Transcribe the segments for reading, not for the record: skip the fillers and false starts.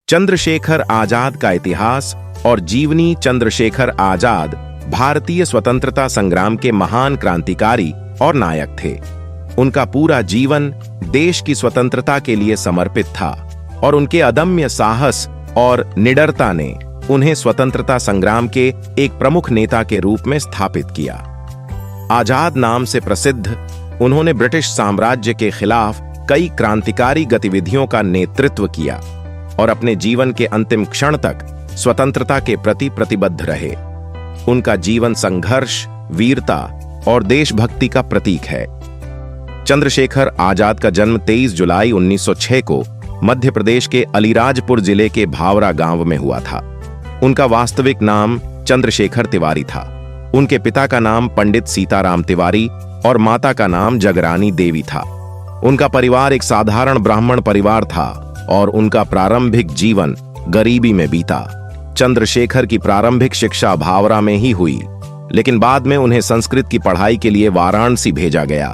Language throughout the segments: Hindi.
चंद्रशेखर आजाद का इतिहास और जीवनी। चंद्रशेखर आजाद भारतीय स्वतंत्रता संग्राम के महान क्रांतिकारी और नायक थे। उनका पूरा जीवन देश की स्वतंत्रता के लिए समर्पित था और उनके अदम्य साहस और निडरता ने उन्हें स्वतंत्रता संग्राम के एक प्रमुख नेता के रूप में स्थापित किया। आजाद नाम से प्रसिद्ध उन्होंने ब्रिटिश साम्राज्य के खिलाफ कई क्रांतिकारी गतिविधियों का नेतृत्व किया और अपने जीवन के अंतिम क्षण तक स्वतंत्रता के प्रति प्रतिबद्ध रहे। उनका जीवन संघर्ष, वीरता और देशभक्ति का प्रतीक है। चंद्रशेखर आजाद का जन्म 23 जुलाई 1906 को मध्य प्रदेश के अलीराजपुर जिले के भावरा गांव में हुआ था। उनका वास्तविक नाम चंद्रशेखर तिवारी था। उनके पिता का नाम पंडित सीताराम तिवारी और माता का नाम जगरानी देवी था। उनका परिवार एक साधारण ब्राह्मण परिवार था और उनका प्रारंभिक जीवन गरीबी में बीता। चंद्रशेखर की प्रारंभिक शिक्षा भावरा में ही हुई, लेकिन बाद में उन्हें संस्कृत की पढ़ाई के लिए वाराणसी भेजा गया।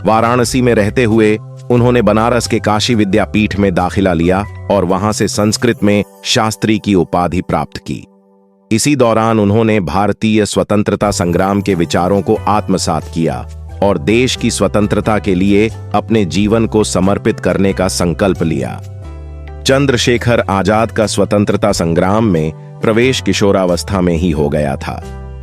वाराणसी में रहते हुए उन्होंने बनारस के काशी विद्यापीठ में दाखिला लिया और वहां से संस्कृत में शास्त्री की उपाधि प्राप्त की। इसी दौरान उन्होंने भारतीय स्वतंत्रता संग्राम के विचारों को आत्मसात किया और देश की स्वतंत्रता के लिए अपने जीवन को समर्पित करने का संकल्प लिया। चंद्रशेखर आजाद का स्वतंत्रता संग्राम में प्रवेश किशोरावस्था में ही हो गया था।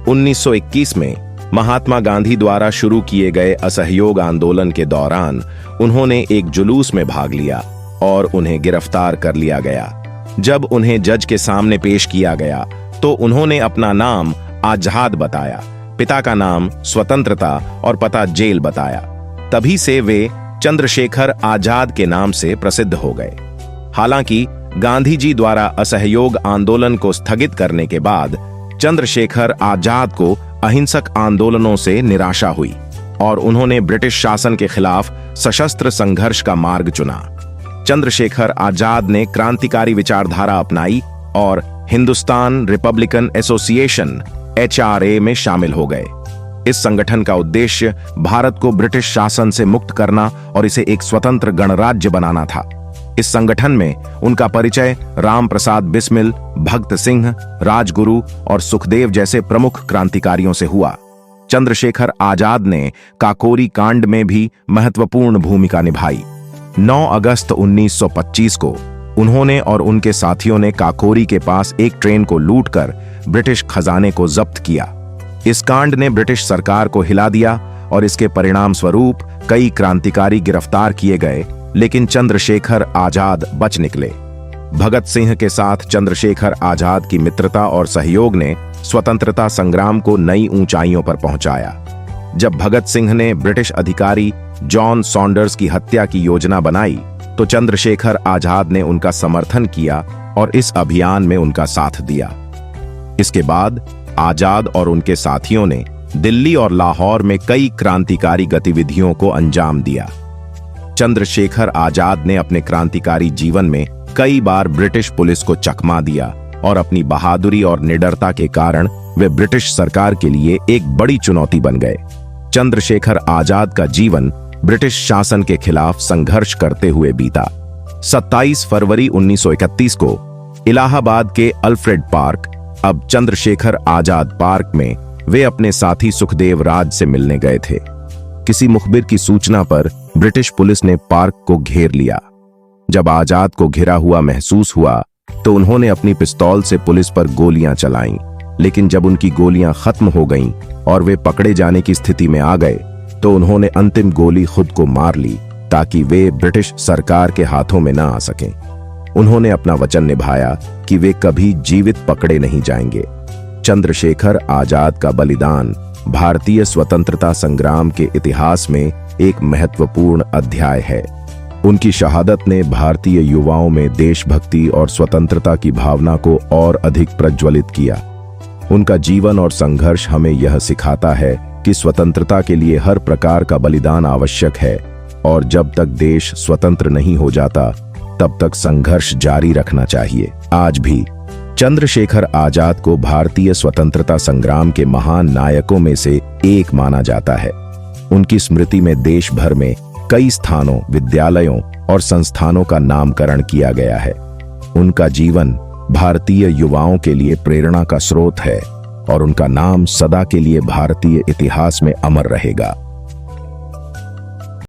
1921 में महात्मा गांधी द्वारा शुरू किए गए असहयोग आंदोलन के दौरान उन्होंने एक जुलूस में भाग लिया और उन्हें गिरफ्तार कर लिया गया। जब उन्हें जज के सामने पेश किया गया तो उन्होंने अपना नाम आजाद बताया, पिता का नाम स्वतंत्रता और पता जेल बताया। तभी से वे चंद्रशेखर आजाद के नाम से प्रसिद्ध हो गए। हालांकि गांधी जी द्वारा असहयोग आंदोलन को स्थगित करने के बाद चंद्रशेखर आजाद को अहिंसक आंदोलनों से निराशा हुई और उन्होंने ब्रिटिश शासन के खिलाफ सशस्त्र संघर्ष का मार्ग चुना। चंद्रशेखर आजाद ने क्रांतिकारी विचारधारा अपनाई और हिंदुस्तान रिपब्लिकन एसोसिएशन HRA में शामिल हो गए। इस संगठन का उद्देश्य भारत को ब्रिटिश शासन से मुक्त करना और इसे एक स्वतंत्र गणराज्य बनाना था। इस संगठन में उनका परिचय राम प्रसाद बिस्मिल, भगत सिंह, राजगुरु और सुखदेव जैसे प्रमुख क्रांतिकारियों से हुआ। चंद्रशेखर आजाद ने काकोरी कांड में भी महत्वपूर्ण भूमिका निभाई। 9 अगस्त 1925 को उन्होंने और उनके साथियों ने काकोरी के पास एक ट्रेन को लूटकर ब्रिटिश खजाने को जब्त किया। इस कांड ने ब्रिटिश सरकार को हिला दिया और इसके परिणाम स्वरूप कई क्रांतिकारी गिरफ्तार किए गए, लेकिन चंद्रशेखर आजाद बच निकले। भगत सिंह के साथ चंद्रशेखर आजाद की मित्रता और सहयोग ने स्वतंत्रता संग्राम को नई ऊंचाइयों पर पहुंचाया। जब भगत सिंह ने ब्रिटिश अधिकारी जॉन सॉन्डर्स की हत्या की योजना बनाई तो चंद्रशेखर आजाद ने उनका समर्थन किया और इस अभियान में उनका साथ दिया। इसके बाद आजाद और उनके साथियों ने दिल्ली और लाहौर में कई क्रांतिकारी गतिविधियों को अंजाम दिया। चंद्रशेखर आजाद ने अपने क्रांतिकारी जीवन में कई बार ब्रिटिश पुलिस को चकमा दिया और अपनी बहादुरी और निडरता के कारण वे ब्रिटिश सरकार के लिए एक बड़ी चुनौती बन गए। चंद्रशेखर आजाद का जीवन ब्रिटिश शासन के खिलाफ संघर्ष करते हुए बीता। 27 फरवरी 1931 को इलाहाबाद के अल्फ्रेड पार्क, अब चंद्रशेखर आजाद पार्क में वे अपने साथी सुखदेव राज से मिलने गए थे। किसी मुखबिर की सूचना पर ब्रिटिश पुलिस ने पार्क को घेर लिया। जब आजाद को घिरा हुआ महसूस हुआ तो उन्होंने अपनी पिस्तौल से पुलिस पर गोलियां चलाईं, लेकिन जब उनकी गोलियां खत्म हो गईं और वे पकड़े जाने की स्थिति में आ गए तो उन्होंने अंतिम गोली खुद को मार ली ताकि वे ब्रिटिश सरकार के हाथों में न आ सकें। उन्होंने अपना वचन निभाया कि वे कभी जीवित पकड़े नहीं जाएंगे। चंद्रशेखर आजाद का बलिदान भारतीय स्वतंत्रता संग्राम के इतिहास में एक महत्वपूर्ण अध्याय है। उनकी शहादत ने भारतीय युवाओं में देशभक्ति और स्वतंत्रता की भावना को और अधिक प्रज्वलित किया। उनका जीवन और संघर्ष हमें यह सिखाता है कि स्वतंत्रता के लिए हर प्रकार का बलिदान आवश्यक है और जब तक देश स्वतंत्र नहीं हो जाता तब तक संघर्ष जारी रखना चाहिए। आज भी चंद्रशेखर आजाद को भारतीय स्वतंत्रता संग्राम के महान नायकों में से एक माना जाता है। उनकी स्मृति में देश भर में कई स्थानों, विद्यालयों और संस्थानों का नामकरण किया गया है। उनका जीवन भारतीय युवाओं के लिए प्रेरणा का स्रोत है और उनका नाम सदा के लिए भारतीय इतिहास में अमर रहेगा।